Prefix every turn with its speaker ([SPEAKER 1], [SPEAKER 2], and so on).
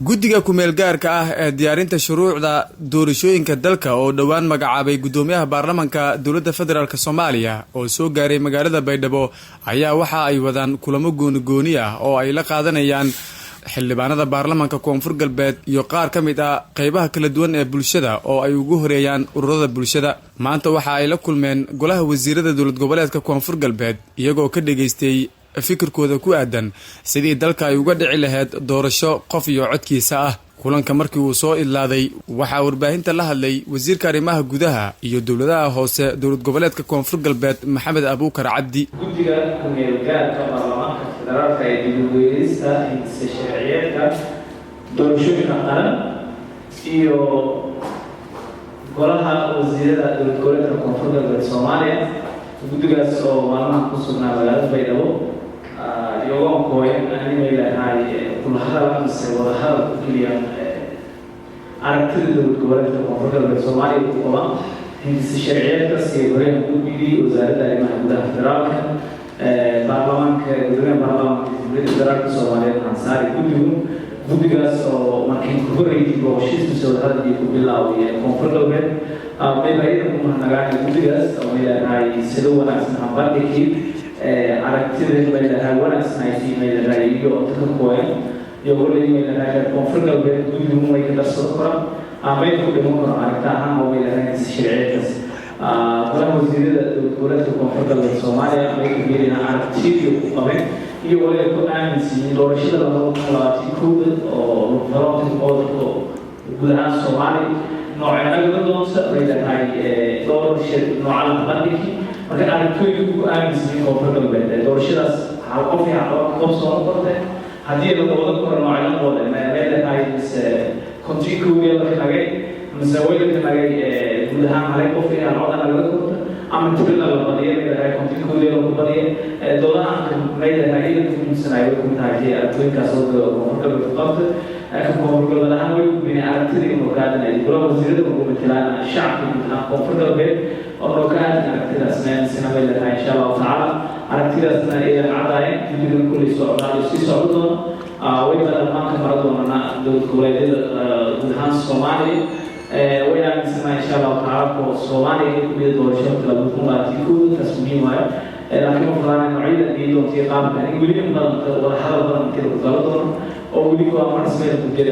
[SPEAKER 1] guddiga kumeel gaarka ah ee diyaarinta shuruucda doorashooyinka dalka oo dhowaan magacaabay guddoomiyaha baarlamaanka dowladda federaalk Soomaaliya oo soo gaaray magaalada Baydhabo ayaa waxa ay wadaan kulamo gooni ah oo ay la qaadanayaan xildhibaanada baarlamaanka Koonfur Galbeed iyo qaar ka mid ah qaybaha kala duwan ee bulshada oo ay ugu horeeyaan ururada bulshada. Maanta waxa ay la kulmeen golaha wasiirada dowlad goboleedka Koonfur Galbeed iyagoo ka dhageystay fikirkooda ku aadan sidii dalka ay uga dhici lahayd doorasho qof iyo codkiisa ah. kulanka markii uu soo idlaaday waxaa warbaahinta la hadlay wasiirka arrimaha gudaha iyo dowladaha hoose dowlad goboleedka Koonfur Galbeed Maxamed Abuukar Cabdi.
[SPEAKER 2] guddiga kumeel gaarka baarlamaanka federaalka ee dib-u-eegista sharciyeedka doorashooyinka qaran iyo golaha wasiirada dowlad goboleedka Koonfur Galbeed Soomaaliya. guddigaas oo maalmaha ku sugnaa magaalada Baydhabo iyagoo kooyan anigay leeyahay kulahadal mise wadahadal ku keliya aragtida dowlad goboleedka Koonfur Galbeed Soomaaliya ku qaban hindisa sharciyeedkaas ee horeen guddigii wasaaradda arrimaha gudaha federaalka baarlamaanka guddiga baarlamaanka dowladda federaalka Soomaaliya Ansaari guddigaas oo markii ku horeeyay booqashadiisa wadahadal ku bilaabay Koonfur Galbeed meelaha ku mahadnaqaaya guddigaas oo leeyahay sida wanaagsan habardhigii aragtida meelaha wanaagsan ay meelaha iyo dadka kooyan iyo waliba meelaha Koonfur Galbeed guddigu way ka darsan karaan ama ay ku dhiman karaan aragta ahaan oo meelaha sharciyeedkaas golaha wasiirada dowlad goboleedka Koonfur Galbeed Soomaaliya ay ku yeelaan aragtida ku qabeen iyo waliba ku aaminsan doorashada 2021 oo baarlamaanka gudaha Soomaaliya noocyada laga doonsa leedahay doorasho noocan bandhigi marka aragtooyinku ku aaminsan Koonfur Galbeed doorashadaas hal qof iyo hal qof soo noqotay haddii la wada koro noocyada wada leedahay kontinuity la tagay masawirka tagay gudaha hal qof iyo hal wada laga korto ama tirada la badiyo leedahay kontinuity la badiyo doodaha leedahay inuu kumisanaayo ku tahay aragtooyinkaas oo Koonfur Galbeed qabta Koonfur Galbeed ahaan way u bixin aragtida inuu qaadanay golaha wasiirada ugu metelaan shacabka Koonfur Galbeed oo ka aragtidaas meesna way leedahay insha Allah taala aragtidaasna ay caddaayeen guddiga kulli socdaal si socdo way baarlamaanka maradona dowlad goboleedyada gudaha Soomaaliya way aaminsan insha Allah taala Soomaaliya ku mid doorashada 2021 tasmiin waayo laakiin waxaan noocyada iyo doontii qaabka in weli badan wada hadal badan kala galo doono oo weli waa marasmeel ku jira